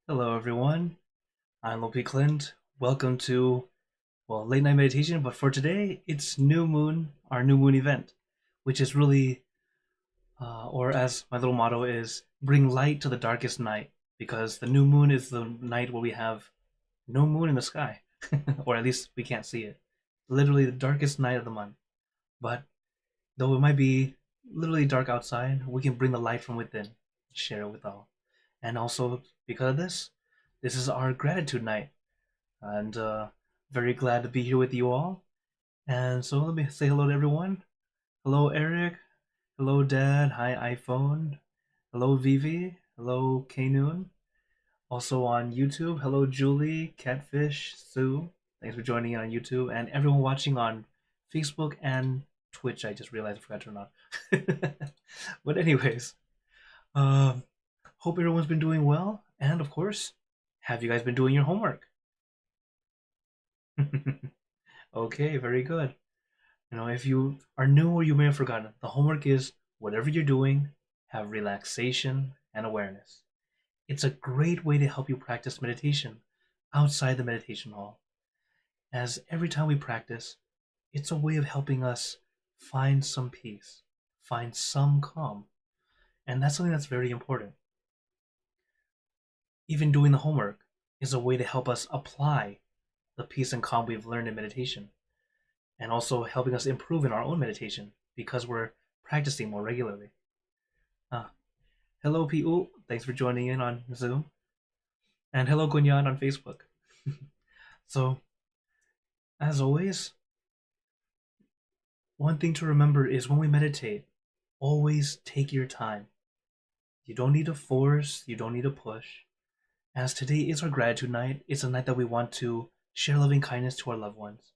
Hello, everyone. I'm Lopi Clint. Welcome to, late night meditation, but for today, it's new moon, our new moon event, which is really, or as my little motto is, bring light to the darkest night, because the new moon is the night where we have no moon in the sky, or at least we can't see it. Literally the darkest night of the month. But though it might be literally dark outside, we can bring the light from within, share it with all. And also, because of this is our gratitude night and very glad to be here with you all. And so let me say hello to everyone. Hello, Eric. Hello, Dad. Hi, iPhone. Hello, Vivi. Hello, Kanoon. Also on YouTube. Hello, Julie, Catfish, Sue. Thanks for joining in on YouTube, and everyone watching on Facebook and Twitch. I just realized I forgot to turn on. But anyways, um, hope everyone's been doing well, and of course, have you guys been doing your homework? Okay, very good. If you are new or you may have forgotten, the homework is whatever you're doing, have relaxation and awareness. It's a great way to help you practice meditation outside the meditation hall, as every time we practice, it's a way of helping us find some peace, find some calm, and that's something that's very important. Even doing the homework is a way to help us apply the peace and calm we've learned in meditation, and also helping us improve in our own meditation because we're practicing more regularly. Ah, hello, Pu. Thanks for joining in on Zoom. And hello, Gunyan on Facebook. So, as always, one thing to remember is when we meditate, always take your time. You don't need to force, you don't need to push. As today is our gratitude night, it's a night that we want to share loving kindness to our loved ones.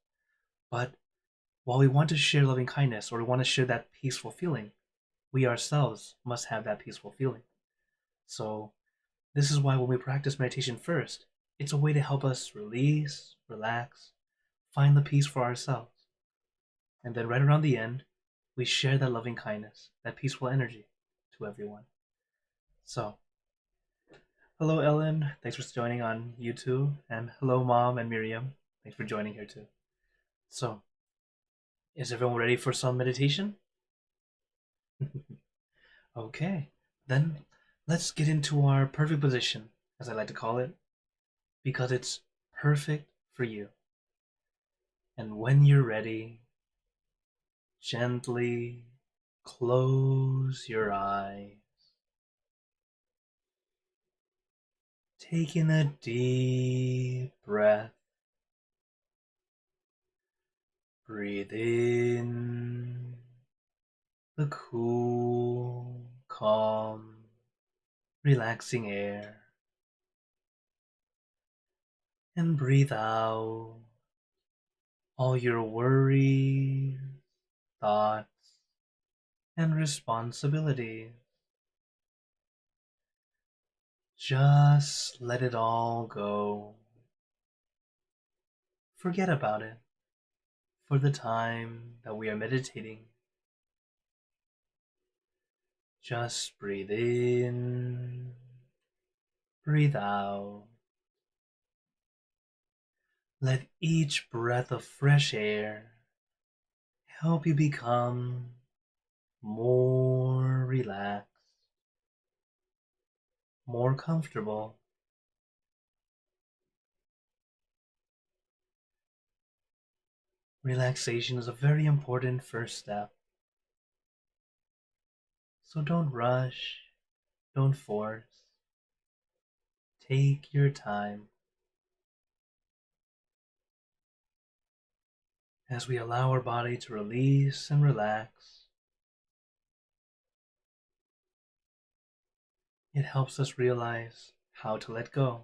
But while we want to share loving kindness or we want to share that peaceful feeling, we ourselves must have that peaceful feeling. So, this is why when we practice meditation first, it's a way to help us release, relax, find the peace for ourselves. And then right around the end, we share that loving kindness, that peaceful energy to everyone. So, hello, Ellen. Thanks for joining on YouTube. And hello, Mom and Miriam. Thanks for joining here too. So, is everyone ready for some meditation? Okay, then let's get into our perfect position, as I like to call it, because it's perfect for you. And when you're ready, gently close your eyes. Take in a deep breath. Breathe in the cool, calm, relaxing air. And breathe out all your worries, thoughts, and responsibilities. Just let it all go. Forget about it for the time that we are meditating. Just breathe in, breathe out. Let each breath of fresh air help you become more relaxed, more comfortable. Relaxation is a very important first step. So don't rush, don't force. Take your time. As we allow our body to release and relax, it helps us realize how to let go.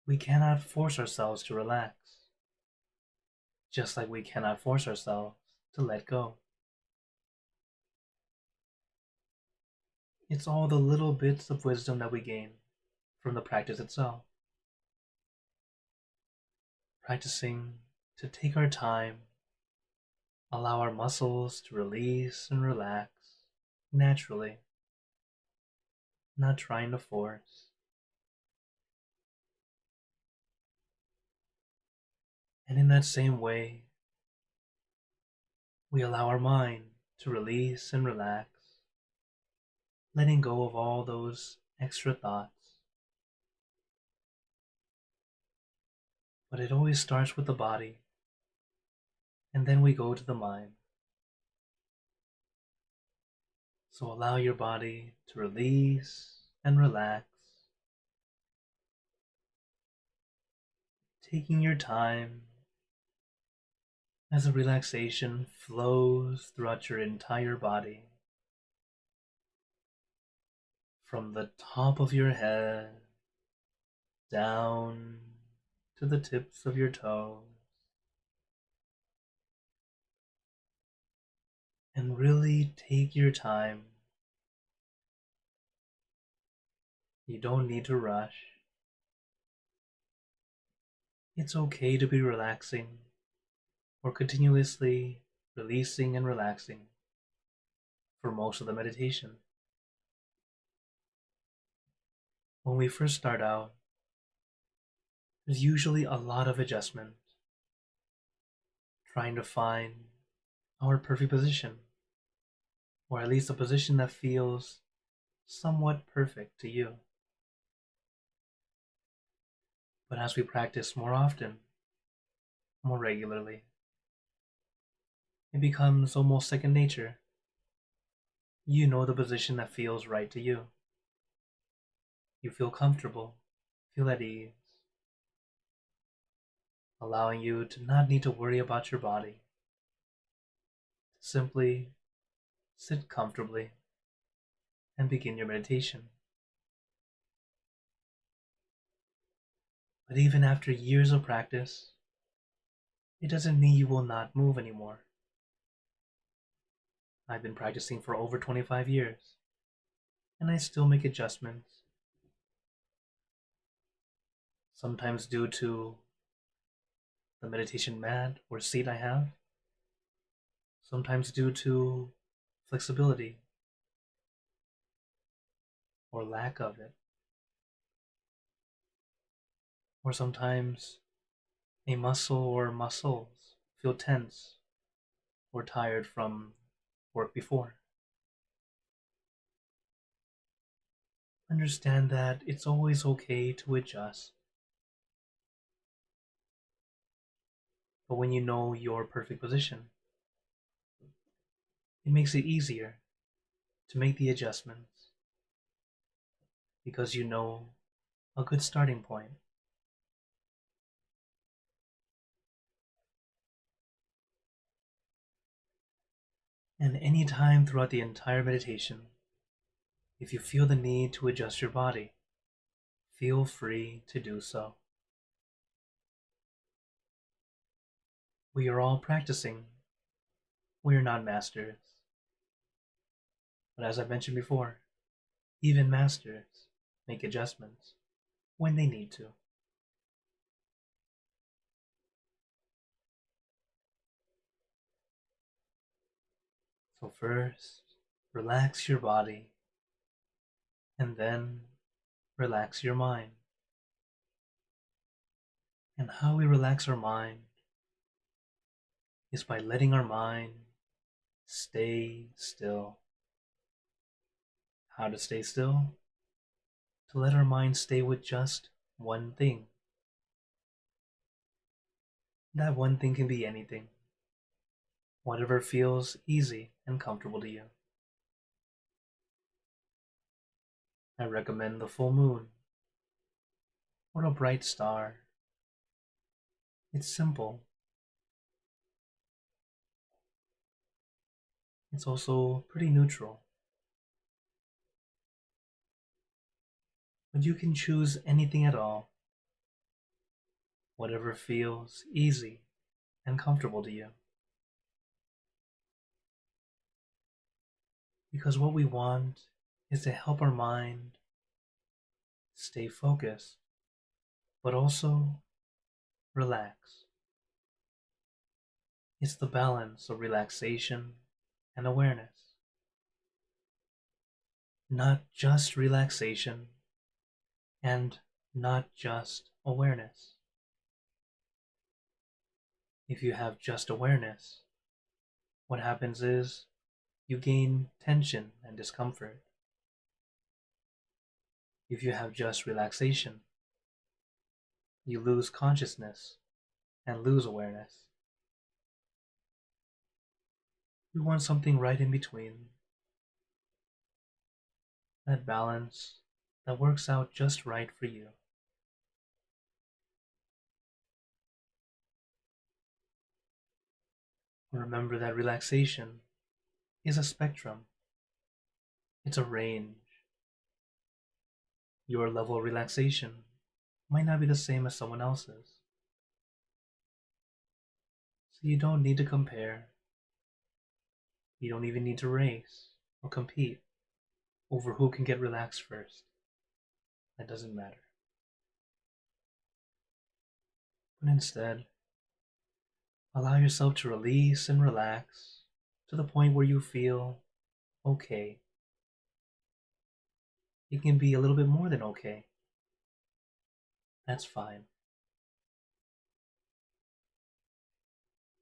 We cannot force ourselves to relax, just like we cannot force ourselves to let go. It's all the little bits of wisdom that we gain from the practice itself. Practicing to take our time, allow our muscles to release and relax naturally. not trying to force. And in that same way, we allow our mind to release and relax, letting go of all those extra thoughts. But it always starts with the body, and then we go to the mind. So allow your body to release and relax, taking your time as the relaxation flows throughout your entire body, from the top of your head down to the tips of your toes. And really take your time. You don't need to rush. It's okay to be relaxing or continuously releasing and relaxing for most of the meditation. When we first start out, there's usually a lot of adjustment, trying to find our perfect position, or at least a position that feels somewhat perfect to you. But as we practice more often, more regularly, it becomes almost second nature. You know the position that feels right to you. You feel comfortable, feel at ease, allowing you to not need to worry about your body. Simply sit comfortably and begin your meditation. But even after years of practice, it doesn't mean you will not move anymore. I've been practicing for over 25 years, and I still make adjustments. Sometimes due to the meditation mat or seat I have, sometimes due to flexibility or lack of it, or sometimes a muscle or muscles feel tense or tired from work before. Understand that it's always okay to adjust. But when you know your perfect position, it makes it easier to make the adjustments because you know a good starting point. And any time throughout the entire meditation, if you feel the need to adjust your body, feel free to do so. We are all practicing. We are not masters. But as I mentioned before, even masters make adjustments when they need to. So first, relax your body, and then relax your mind. And how we relax our mind is by letting our mind stay still. How to stay still? To let our mind stay with just one thing. That one thing can be anything, whatever feels easy and comfortable to you. I recommend the full moon or a bright star. It's simple. It's also pretty neutral. But you can choose anything at all, whatever feels easy and comfortable to you. Because what we want is to help our mind stay focused, but also relax. It's the balance of relaxation and awareness. not just relaxation and not just awareness. If you have just awareness, what happens is you gain tension and discomfort. If you have just relaxation, you lose consciousness and lose awareness. We want something right in between, that balance that works out just right for you. Remember that relaxation is a spectrum. It's a range. Your level of relaxation might not be the same as someone else's. So you don't need to compare. You don't even need to race or compete over who can get relaxed first. That doesn't matter. But instead, allow yourself to release and relax to the point where you feel okay. It can be a little bit more than okay. That's fine.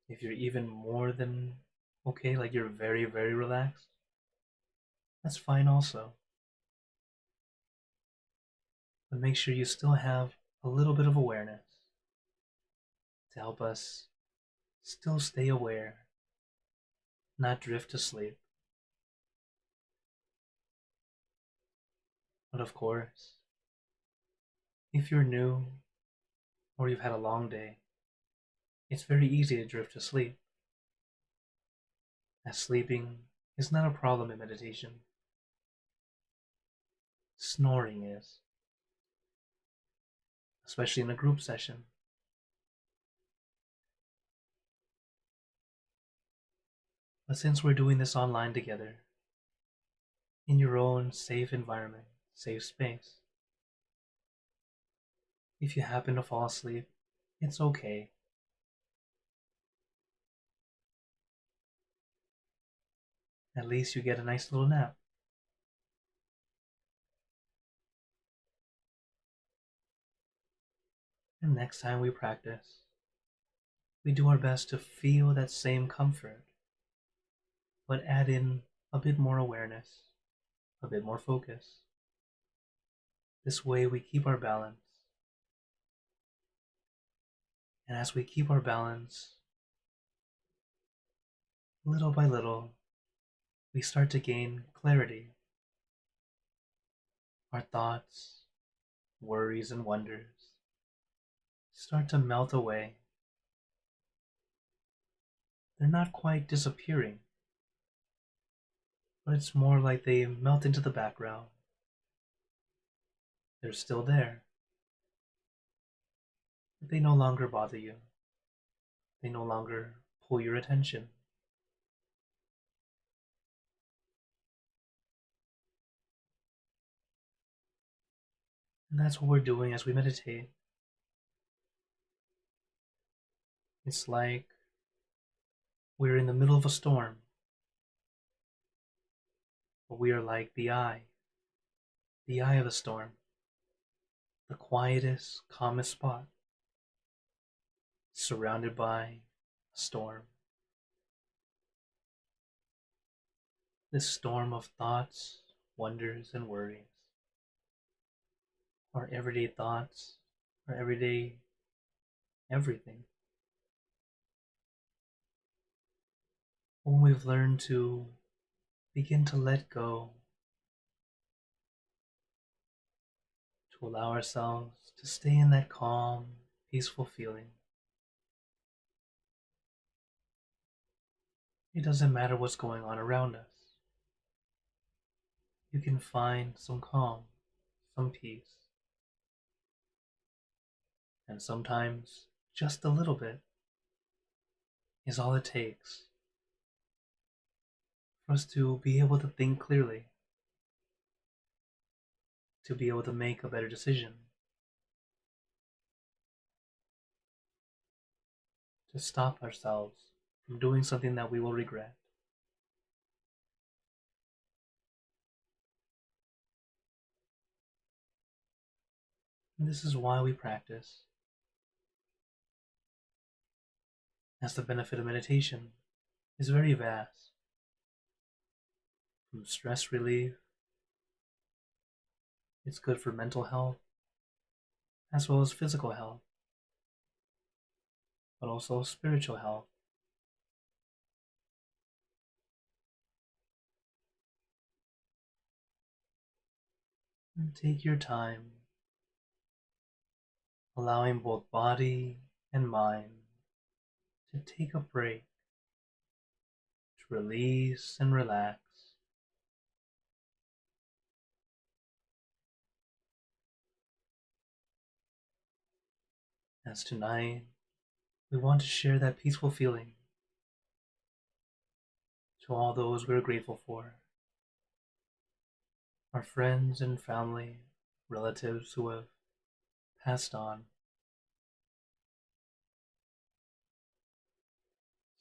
If you're even more than okay, like you're very, very relaxed, that's fine also. But make sure you still have a little bit of awareness to help us still stay aware, not drift to sleep. But of course, if you're new or you've had a long day, it's very easy to drift to sleep, as sleeping is not a problem in meditation. Snoring is, especially in a group session. But since we're doing this online together, in your own safe environment, safe space, if you happen to fall asleep, it's okay. At least you get a nice little nap. And next time we practice, we do our best to feel that same comfort, but add in a bit more awareness, a bit more focus. This way we keep our balance. And as we keep our balance, little by little, we start to gain clarity. Our thoughts, worries, and wonders start to melt away. They're not quite disappearing, but it's more like they melt into the background. They're still there, but they no longer bother you. They no longer pull your attention. And that's what we're doing as we meditate. It's like we're in the middle of a storm, but we are like the eye of the storm, the quietest, calmest spot, surrounded by a storm. This storm of thoughts, wonders, and worries. Our everyday thoughts, our everyday everything. When we've learned to begin to let go, to allow ourselves to stay in that calm, peaceful feeling. It doesn't matter what's going on around us. You can find some calm, some peace. And sometimes just a little bit is all it takes for us to be able to think clearly, to be able to make a better decision, to stop ourselves from doing something that we will regret. And this is why we practice, as the benefit of meditation is very vast, from stress relief. It's good for mental health as well as physical health, but also spiritual health. And take your time, allowing both body and mind to take a break, to release and relax. As tonight, we want to share that peaceful feeling to all those we're grateful for, our friends and family, relatives who have passed on.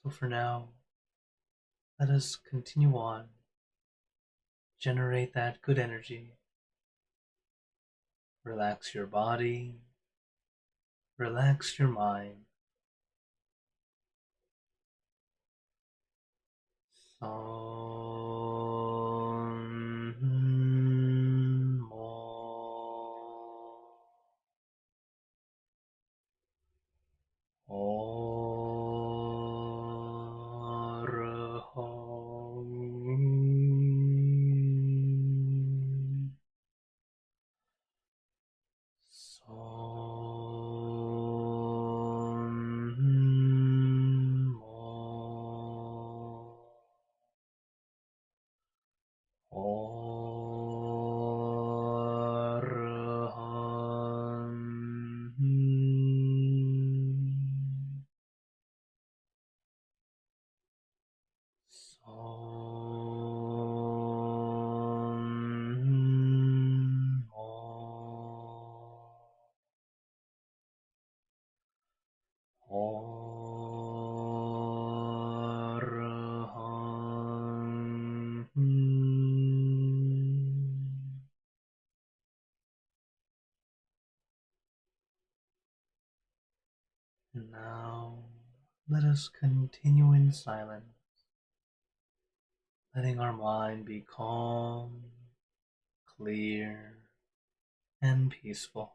So for now, let us continue on, generate that good energy, relax your body, relax your mind. And now, let us continue in silence, letting our mind be calm, clear, and peaceful.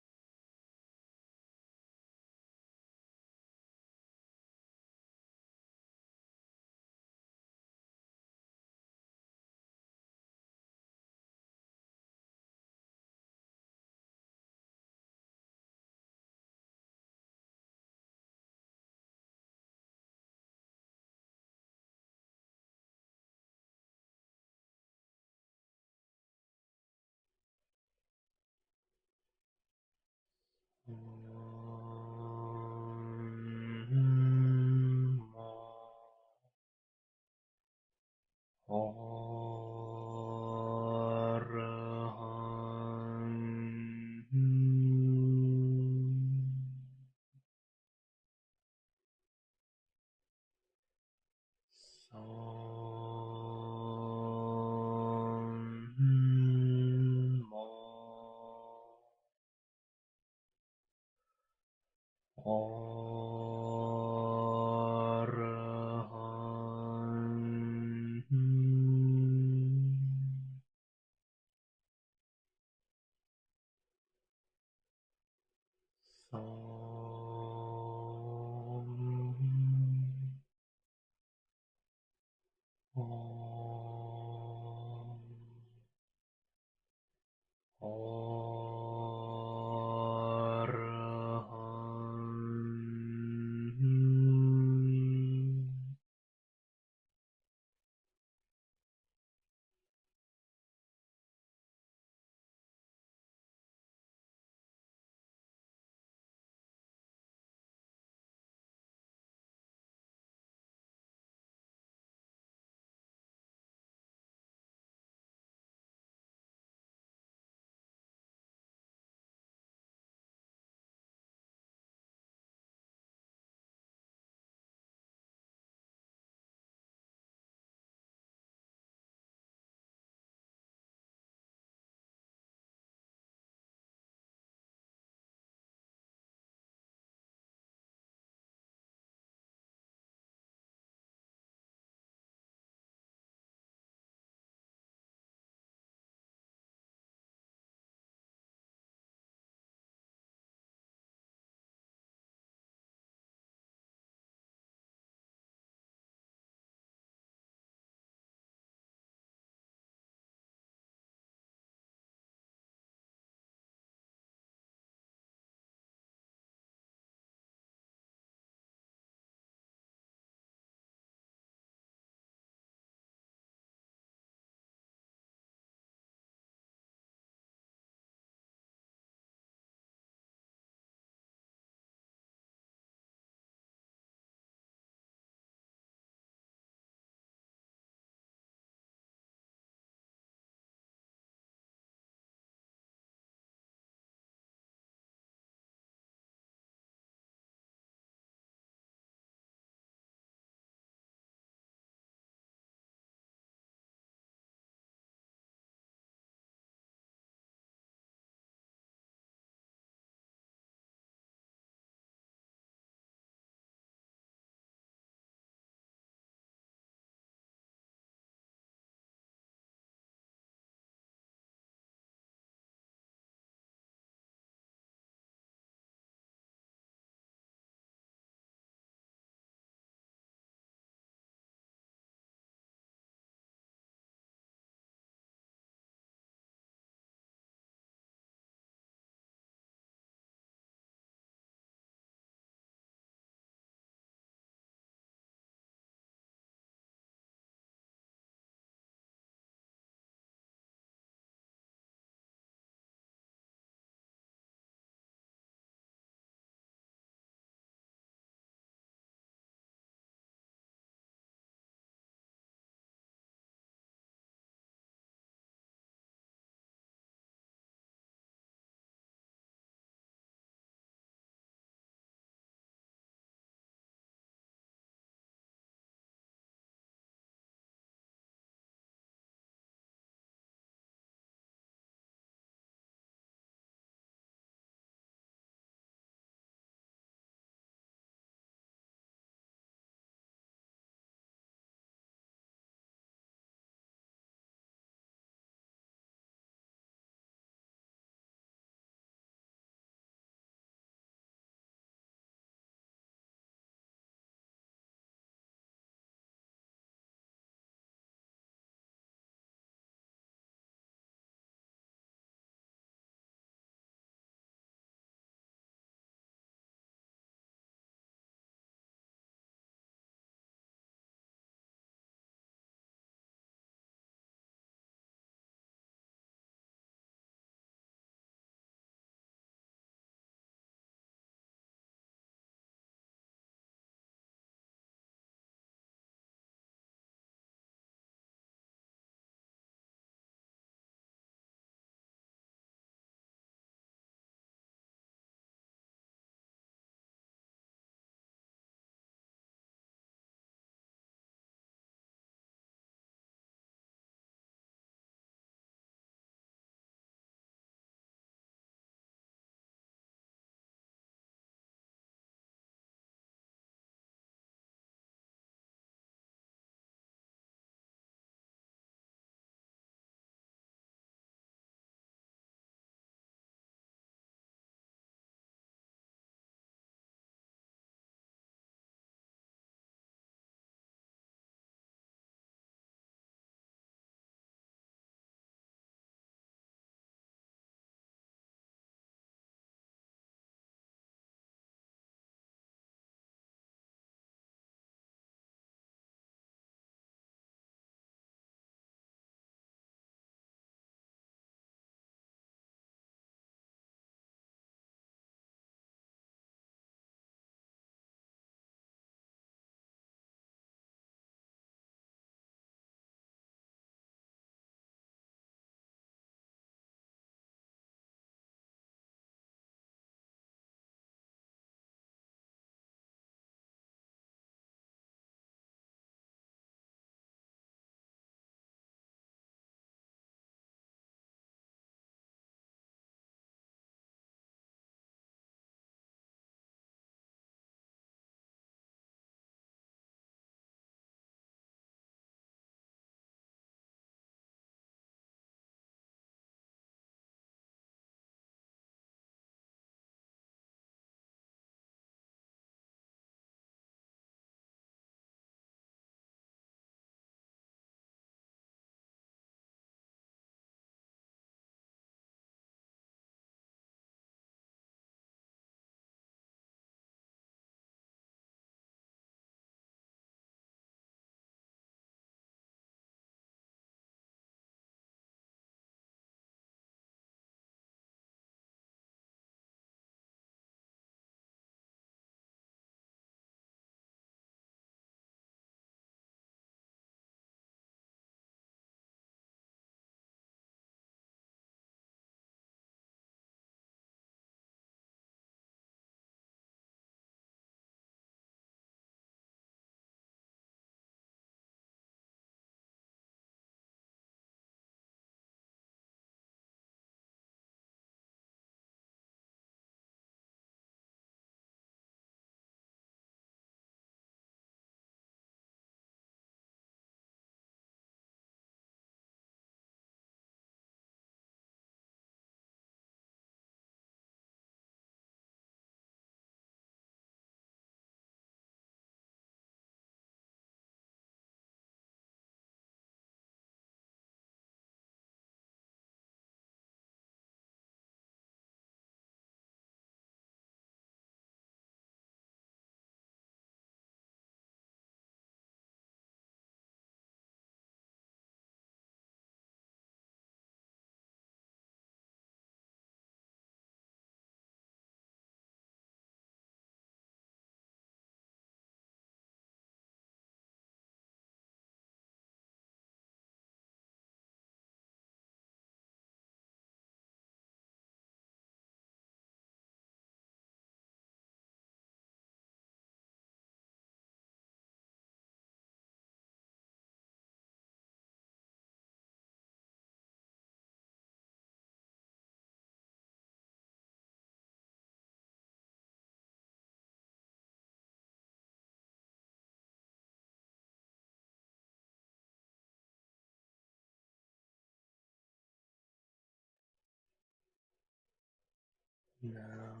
Now,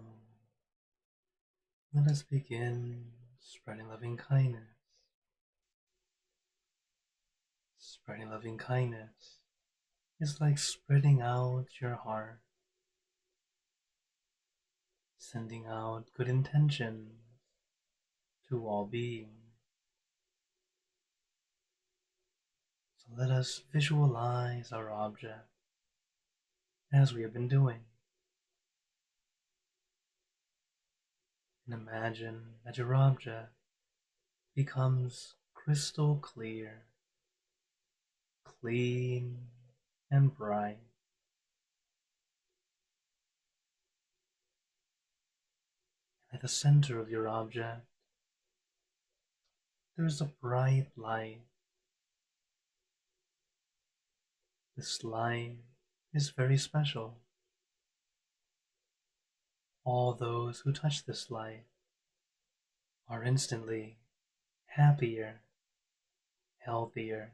let us begin spreading loving kindness. Spreading loving kindness is like spreading out your heart, sending out good intentions to all beings. So let us visualize our object as we have been doing, and imagine that your object becomes crystal clear, clean, and bright. At the center of your object, there is a bright light. This light is very special. All those who touch this light are instantly happier, healthier,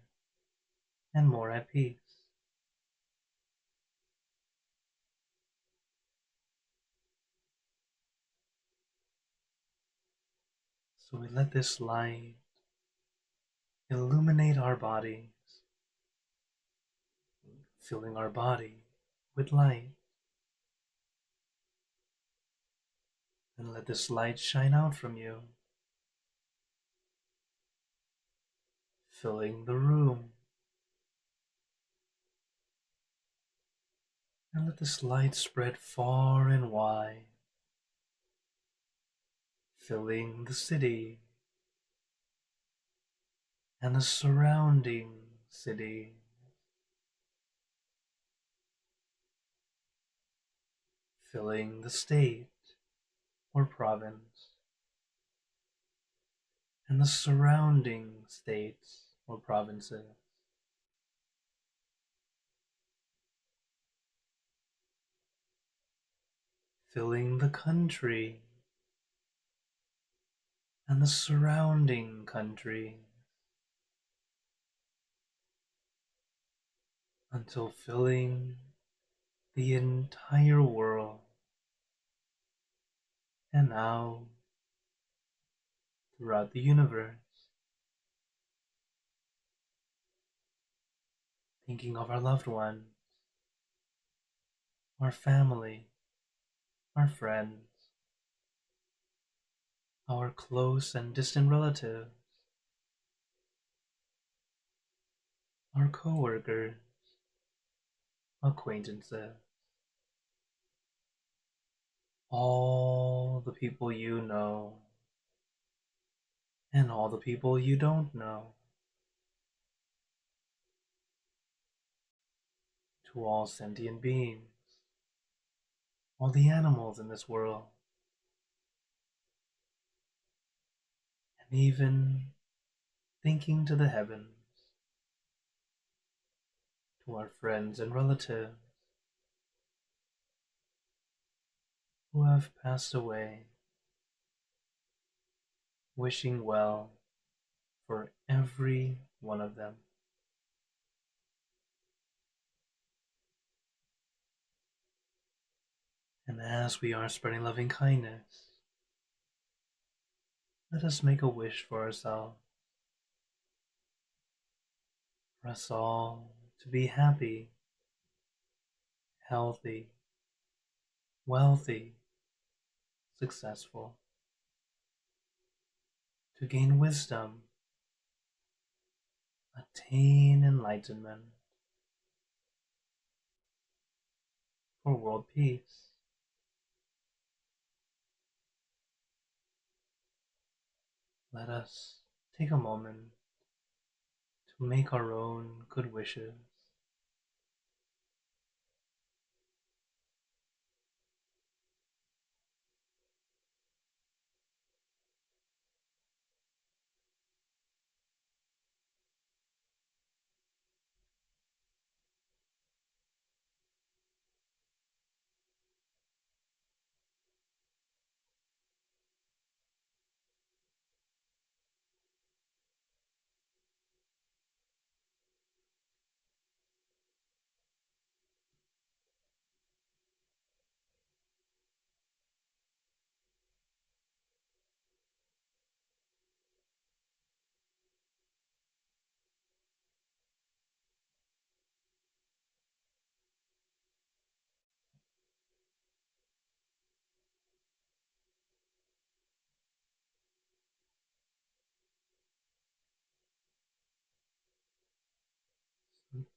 and more at peace. So we let this light illuminate our bodies, filling our body with light. And let this light shine out from you, filling the room. And let this light spread far and wide, filling the city and the surrounding city, filling the state or province and the surrounding states or provinces, filling the country and the surrounding country, until filling the entire world. And now throughout the universe, thinking of our loved ones, our family, our friends, our close and distant relatives, our co-workers, acquaintances, all the people you know, and all the people you don't know, to all sentient beings, all the animals in this world, and even thinking to the heavens, to our friends and relatives who have passed away, wishing well for every one of them. And as we are spreading loving kindness, let us make a wish for ourselves, for us all to be happy, healthy, wealthy, successful, to gain wisdom, attain enlightenment, for world peace. Let us take a moment to make our own good wishes.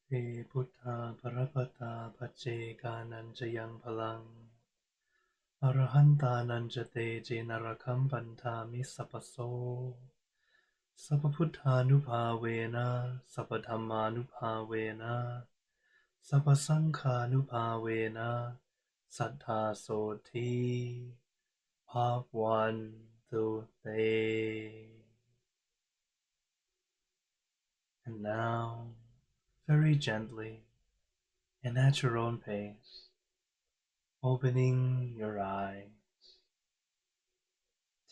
เตพุทธาปรปตาปัจเจกานันจะยังพลังอรหันตานันจะเตเจนรคัมปันธามิสัพพโสสัพพพุทธานุภาเวนะสัพพธรรมานุภาเวนะสัพพสังฆานุภาเวนะสัทธาโสธีภาวันตุเต And now, very gently and at your own pace, opening your eyes.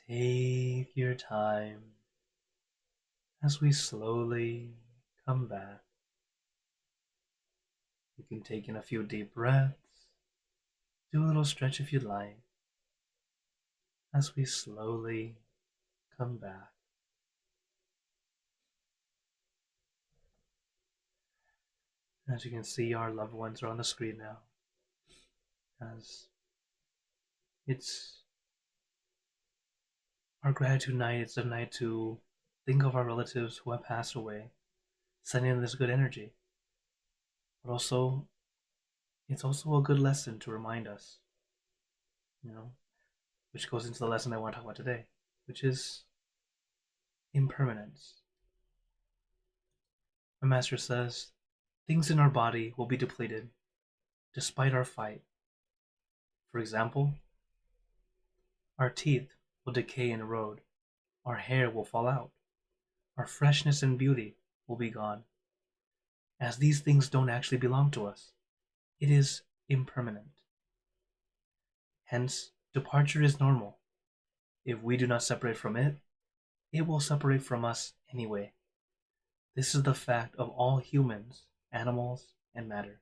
Take your time as we slowly come back. You can take in a few deep breaths, do a little stretch if you'd like, as we slowly come back. As you can see, our loved ones are on the screen now, as it's our gratitude night. It's a night to think of our relatives who have passed away, sending in this good energy. But also, it's also a good lesson to remind us, which goes into the lesson I want to talk about today, which is impermanence. My master says, things in our body will be depleted despite our fight. For example, our teeth will decay and erode, our hair will fall out, our freshness and beauty will be gone, as these things don't actually belong to us. It is impermanent. Hence, departure is normal. If we do not separate from it, it will separate from us anyway. This is the fact of all humans, animals, and matter.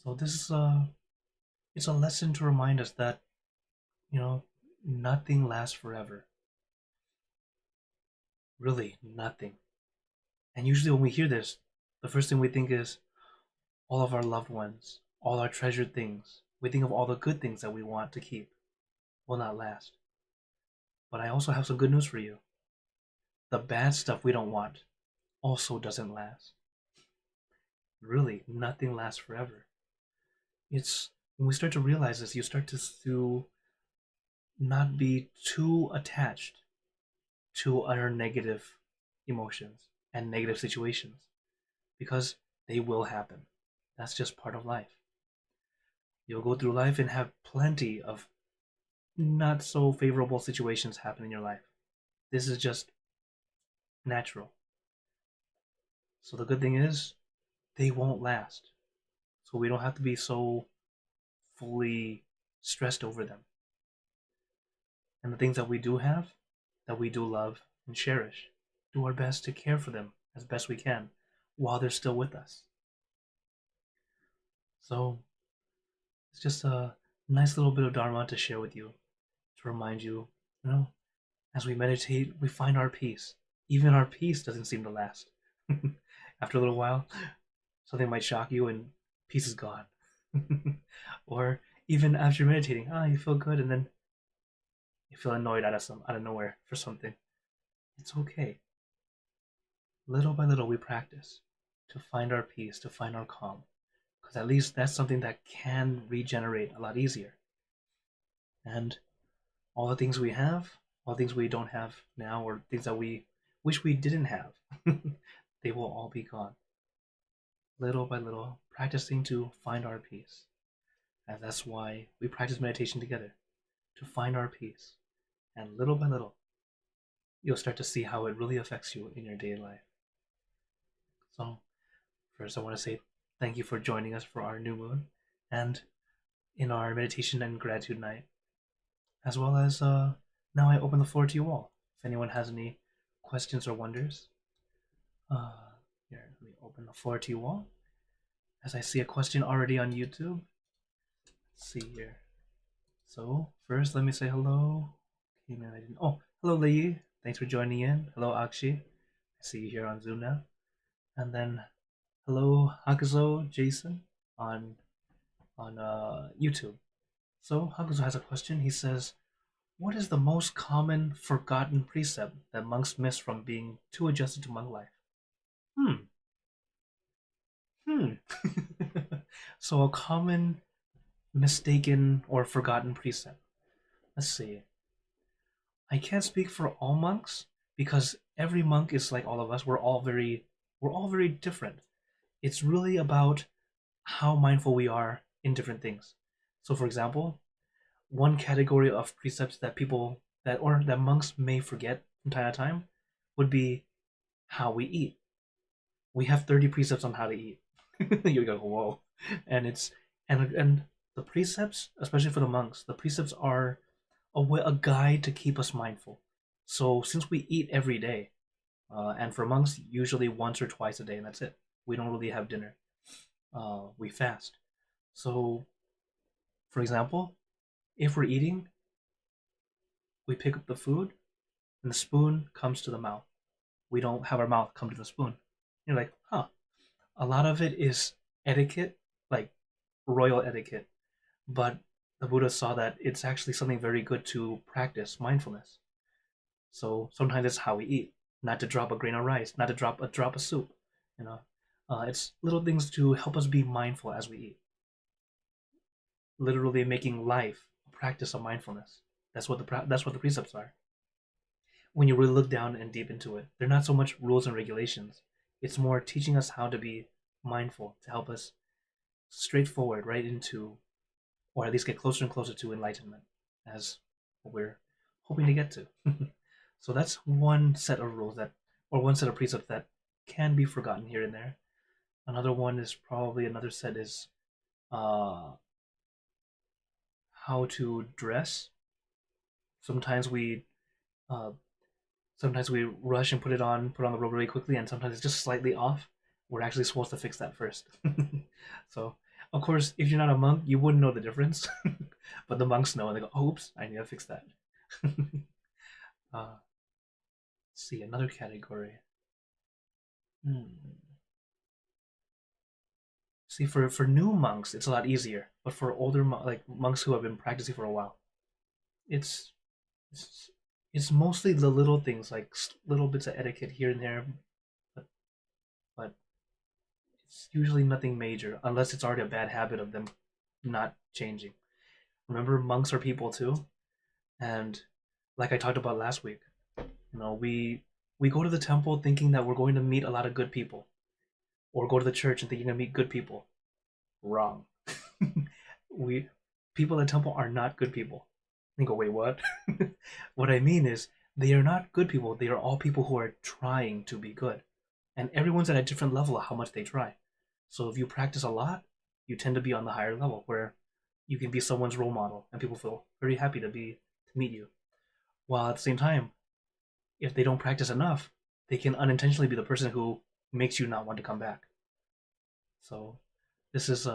So this is it's a lesson to remind us that, nothing lasts forever. Really, nothing. And usually when we hear this, the first thing we think is all of our loved ones, all our treasured things. We think of all the good things that we want to keep will not last. But I also have some good news for you. The bad stuff we don't want also doesn't last. Really, nothing lasts forever. It's when we start to realize this, you start to not be too attached to our negative emotions and negative situations, because they will happen. That's just part of life. You'll go through life and have plenty of not so favorable situations happen in your life. This is just natural. So the good thing is, they won't last. So we don't have to be so fully stressed over them. And the things that we do have, that we do love and cherish, do our best to care for them as best we can while they're still with us. So it's just a nice little bit of Dharma to share with you, to remind you, as we meditate, we find our peace. Even our peace doesn't seem to last. After a little while, something might shock you and peace is gone. Or even after meditating, you feel good, and then you feel annoyed out of nowhere for something. It's okay. Little by little we practice to find our peace, to find our calm, because at least that's something that can regenerate a lot easier. And all the things we have, all the things we don't have now, or things that we wish we didn't have, they will all be gone. Little by little, practicing to find our peace. And that's why we practice meditation together, to find our peace. And little by little, you'll start to see how it really affects you in your daily life. So, first I want to say thank you for joining us for our new moon and in our meditation and gratitude night. As well as now I open the floor to you all. If anyone has any questions or wonders, here, let me open the floor to you all. As I see a question already on YouTube. Let's see here. So first, let me say hello. Okay, man, I didn't. Oh, hello, Lei. Thanks for joining in. Hello, Akshi. I see you here on Zoom now. And then, hello, Hakuzo Jason on YouTube. So Hakuzo has a question. He says, what is the most common forgotten precept that monks miss from being too adjusted to monk life? Hmm. So a common mistaken or forgotten precept. Let's see. I can't speak for all monks because every monk is like all of us. We're all very different. It's really about how mindful we are in different things. So for example, one category of precepts that people that monks may forget from time to time would be how we eat. We have 30 precepts on how to eat. You go, whoa. And it's and the precepts, especially for the monks, the precepts are a guide to keep us mindful. So since we eat every day, and for monks, usually once or twice a day, and that's it. We don't really have dinner. We fast. So, for example, if we're eating, we pick up the food, and the spoon comes to the mouth. We don't have our mouth come to the spoon. You're like, huh. A lot of it is etiquette, like royal etiquette. But the Buddha saw that it's actually something very good to practice mindfulness. So sometimes it's how we eat, not to drop a grain of rice, not to drop a drop of soup. You know, it's little things to help us be mindful as we eat. Literally making life a practice of mindfulness. That's what the precepts are. When you really look down and deep into it, they're not so much rules and regulations. It's more teaching us how to be mindful to help us straightforward right into, or at least get closer and closer to enlightenment, as what we're hoping to get to. So that's one set of rules that, or one set of precepts that can be forgotten here and there. Another one is probably another set is uh, how to dress. Sometimes we uh, sometimes we rush and put on the robe really quickly, and sometimes it's just slightly off. We're actually supposed to fix that first. So, of course, if you're not a monk, you wouldn't know the difference, but the monks know, and they go, oh, "Oops, I need to fix that." Let's see another category. Hmm. See, for new monks, it's a lot easier, but for older like monks who have been practicing for a while, it's it's, it's mostly the little things like little bits of etiquette here and there, but but it's usually nothing major unless it's already a bad habit of them not changing. Remember, monks are people too, and like I talked about last week, we go to the temple thinking that we're going to meet a lot of good people, or go to the church and thinking you're gonna meet good people. Wrong. we People at temple are not good people. And go, wait, what? What I mean is they are not good people. They are all people who are trying to be good. And everyone's at a different level of how much they try. So if you practice a lot, you tend to be on the higher level where you can be someone's role model and people feel very happy to meet you. While at the same time, if they don't practice enough, they can unintentionally be the person who makes you not want to come back. So this is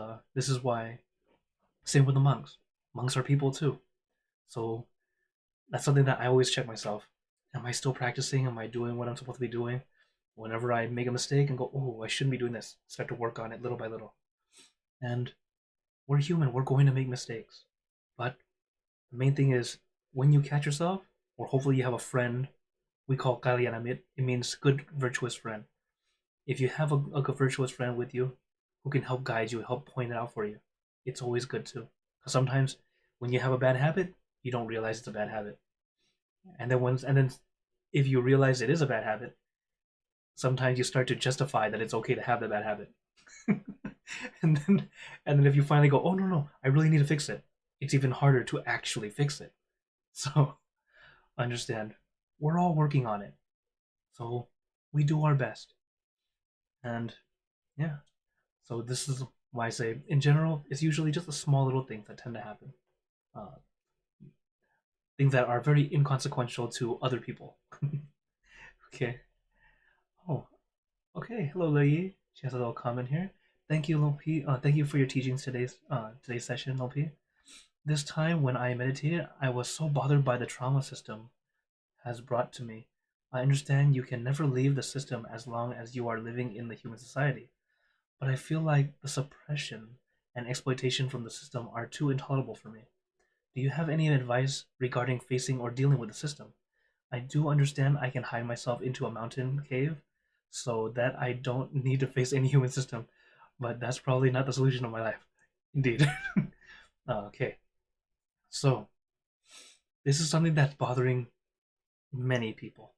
why, same with the monks. Monks are people too. So that's something that I always check myself. Am I still practicing? Am I doing what I'm supposed to be doing? Whenever I make a mistake and go, oh, I shouldn't be doing this, start to work on it little by little. And we're human, we're going to make mistakes. But the main thing is when you catch yourself, or hopefully you have a friend, we call kalyanamit, it means good virtuous friend. If you have a good virtuous friend with you who can help guide you, help point it out for you, it's always good too. Because sometimes when you have a bad habit, you don't realize it's a bad habit. And then if you realize it is a bad habit, sometimes you start to justify that it's okay to have the bad habit. and then and then if you finally go, oh no, I really need to fix it, it's even harder to actually fix it. So understand, we're all working on it. So we do our best. And yeah. So this is why I say in general, it's usually just the small little things that tend to happen. Uh, Things that are very inconsequential to other people. Okay. Oh, okay. Hello, Lei. She has a little comment here. Thank you, Lopi. Thank you for your teachings today's session, Lopi. This time when I meditated, I was so bothered by the trauma system has brought to me. I understand you can never leave the system as long as you are living in the human society, but I feel like the suppression and exploitation from the system are too intolerable for me. Do you have any advice regarding facing or dealing with the system? I do understand I can hide myself into a mountain cave so that I don't need to face any human system, but that's probably not the solution of my life. Indeed. Okay, so this is something that's bothering many people,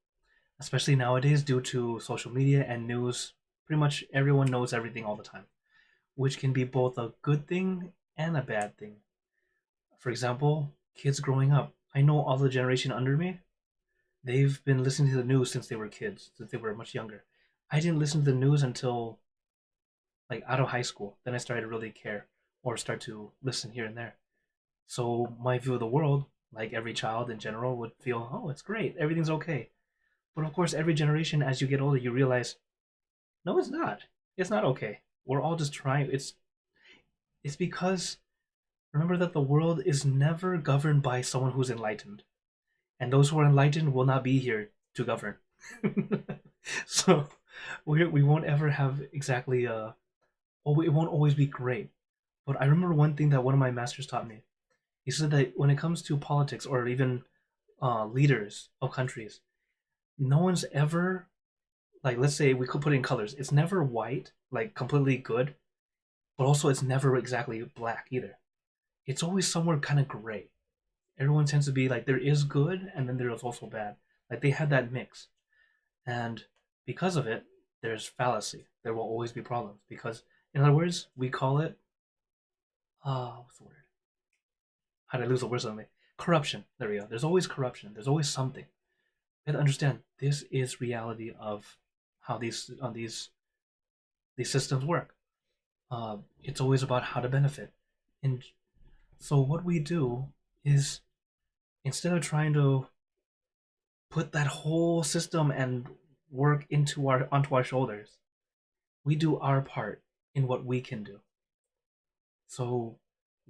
especially nowadays due to social media and news. Pretty much everyone knows everything all the time, which can be both a good thing and a bad thing. For example, kids growing up. I know all the generation under me, they've been listening to the news since they were kids, since they were much younger. I didn't listen to the news until like out of high school. Then I started to really care or start to listen here and there. So my view of the world, like every child in general, would feel, oh, it's great, everything's okay. But of course, every generation, as you get older, you realize, no, it's not. It's not okay. We're all just trying. It's because remember that the world is never governed by someone who's enlightened, and those who are enlightened will not be here to govern. So we won't ever have exactly it won't always be great. But I remember one thing that one of my masters taught me. He said that when it comes to politics or even leaders of countries, no one's ever, like, let's say we could put it in colors. It's never white, like completely good, but also it's never exactly black either. It's always somewhere kind of gray. Everyone tends to be like, there is good and then there is also bad. Like they had that mix. And because of it, there's fallacy. There will always be problems. Because, in other words, we call it, what's the word? How did I lose the word suddenly? Corruption. There we go. There's always corruption. There's always something. You have to understand, this is reality of how these systems work. It's always about how to benefit. And so what we do is, instead of trying to put that whole system and work onto our shoulders, we do our part in what we can do. So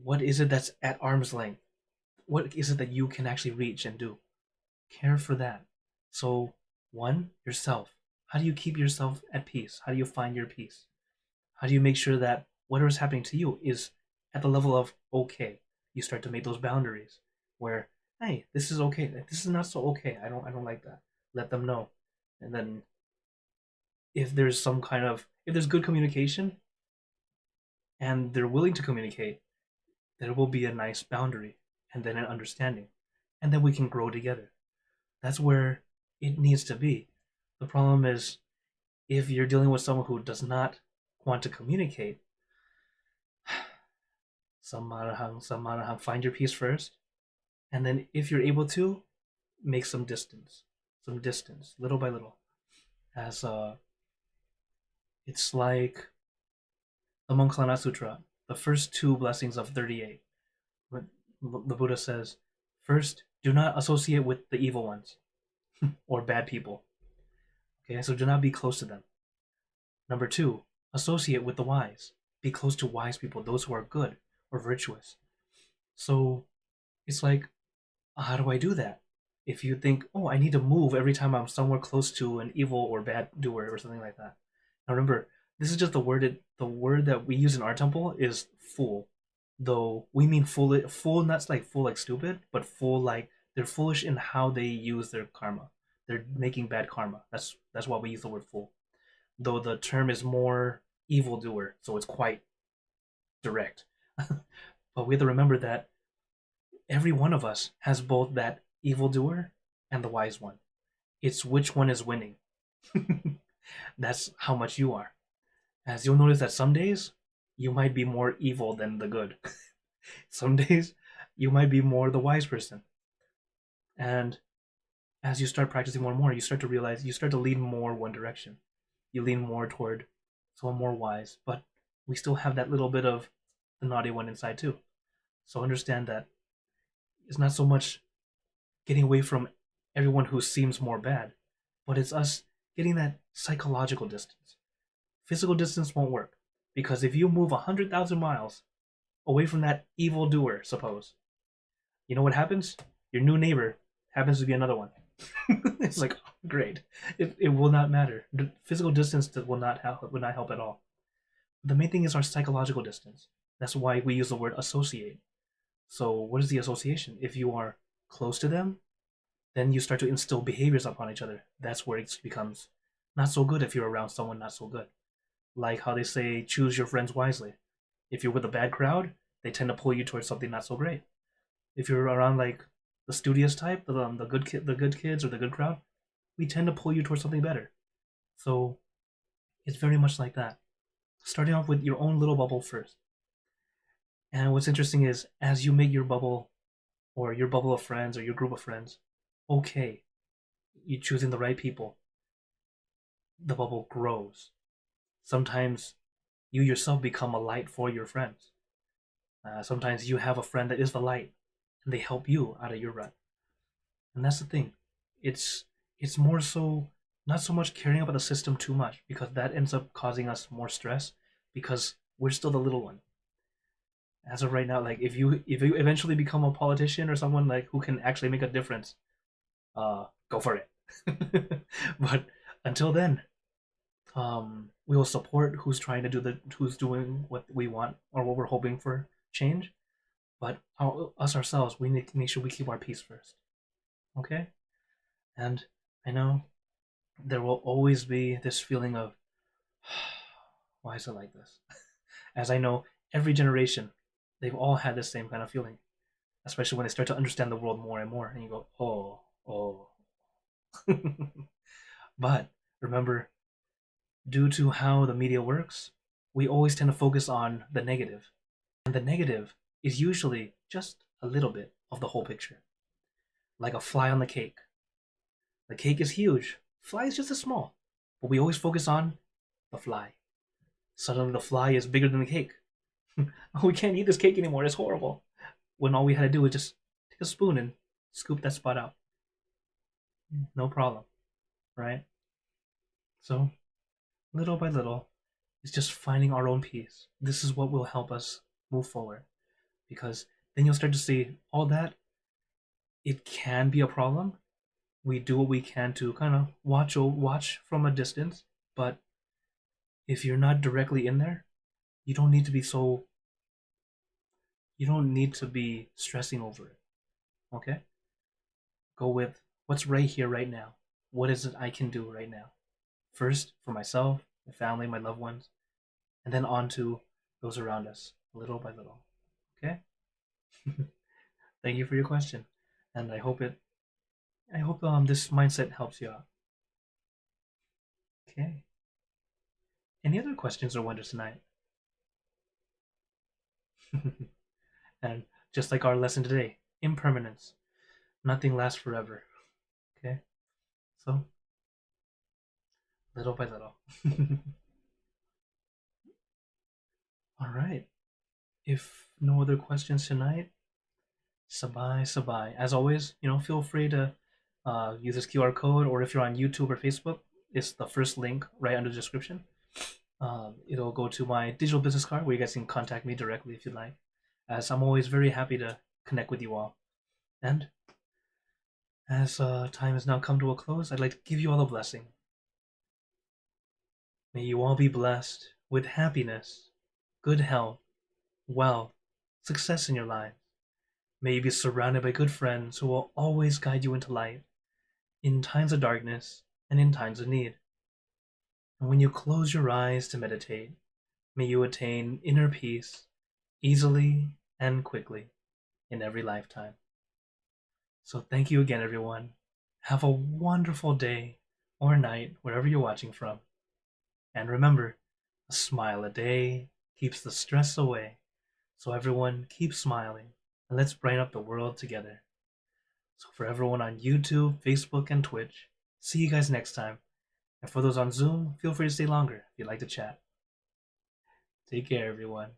what is it that's at arm's length? What is it that you can actually reach and do? Care for that. So, one, yourself. How do you keep yourself at peace? How do you find your peace? How do you make sure that whatever is happening to you is at the level of okay? You start to make those boundaries where, hey, this is okay. This is not so okay. I don't like that. Let them know. And then if there's good communication and they're willing to communicate, there will be a nice boundary and then an understanding. And then we can grow together. That's where it needs to be. The problem is, if you're dealing with someone who does not want to communicate, find your peace first. And then if you're able to, make some distance, little by little. As it's like the Moncklana Sutra, the first two blessings of 38. The Buddha says, first, do not associate with the evil ones or bad people. Okay, so do not be close to them. Number two, associate with the wise. Be close to wise people, those who are good or virtuous. So it's like, how do I do that? If you think, oh, I need to move every time I'm somewhere close to an evil or bad doer or something like that. Now remember, this is just the word that we use in our temple is fool. Though we mean fool not like fool like stupid, but fool like they're foolish in how they use their karma. They're making bad karma. That's why we use the word fool. Though the term is more evildoer, so it's quite direct. But we have to remember that every one of us has both that evildoer and the wise one. It's which one is winning. That's how much you are. As you'll notice that some days you might be more evil than the good. Some days you might be more the wise person. And as you start practicing more and more, you start to realize you start to lean more one direction. You lean more toward someone more wise, but we still have that little bit of the naughty one inside too. So understand that it's not so much getting away from everyone who seems more bad, but it's us getting that psychological distance. Physical distance won't work, because if you move 100,000 miles away from that evil doer, suppose, you know what happens? Your new neighbor happens to be another one. It's like, oh, great. It will not matter. The physical distance will not help at all. The main thing is our psychological distance. That's why we use the word associate. So what is the association? If you are close to them, then you start to instill behaviors upon each other. That's where it becomes not so good if you're around someone not so good. Like how they say, choose your friends wisely. If you're with a bad crowd, they tend to pull you towards something not so great. If you're around like the studious type, the good kids or the good crowd, we tend to pull you towards something better. So it's very much like that. Starting off with your own little bubble first. And what's interesting is as you make your bubble or your bubble of friends or your group of friends, okay, you're choosing the right people, the bubble grows. Sometimes you yourself become a light for your friends. Sometimes you have a friend that is the light and they help you out of your rut. And that's the thing. It's it's more so not so much caring about the system too much because that ends up causing us more stress because we're still the little one. As of right now, like if you eventually become a politician or someone like who can actually make a difference, go for it. But until then, we will support who's doing what we want or what we're hoping for change. But us ourselves, we need to make sure we keep our peace first. Okay? And I know there will always be this feeling of why is it like this? As I know, every generation, they've all had the same kind of feeling, especially when they start to understand the world more and more, and you go, oh. But remember, due to how the media works, we always tend to focus on the negative. And the negative is usually just a little bit of the whole picture, like a fly on the cake. The cake is huge, fly is just as small, but we always focus on the fly. Suddenly the fly is bigger than the cake. Oh, we can't eat this cake anymore, it's horrible. When all we had to do was just take a spoon and scoop that spot out. No problem, right? So, little by little, it's just finding our own peace. This is what will help us move forward. Because then you'll start to see all that, it can be a problem. We do what we can to kind of watch from a distance, but if you're not directly in there, you don't need to be so you don't need to be stressing over it. Okay? Go with what's right here right now. What is it I can do right now? First for myself, my family, my loved ones, and then on to those around us, little by little. Okay? Thank you for your question. And I hope this mindset helps you out. Okay. Any other questions or wonders tonight? And just like our lesson today, impermanence. Nothing lasts forever. Okay? So, little by little. All right. If no other questions tonight, sabai sabai. As always, feel free to use this QR code, or if you're on YouTube or Facebook, it's the first link right under the description. It'll go to my digital business card where you guys can contact me directly if you'd like, as I'm always very happy to connect with you all. And as time has now come to a close, I'd like to give you all a blessing. May you all be blessed with happiness, good health, wealth, success in your life. May you be surrounded by good friends who will always guide you into light, in times of darkness and in times of need. And when you close your eyes to meditate, may you attain inner peace easily and quickly in every lifetime. So thank you again, everyone. Have a wonderful day or night, wherever you're watching from. And remember, a smile a day keeps the stress away. So everyone, keep smiling, and let's brighten up the world together. So for everyone on YouTube, Facebook, and Twitch, see you guys next time. And for those on Zoom, feel free to stay longer if you'd like to chat. Take care, everyone.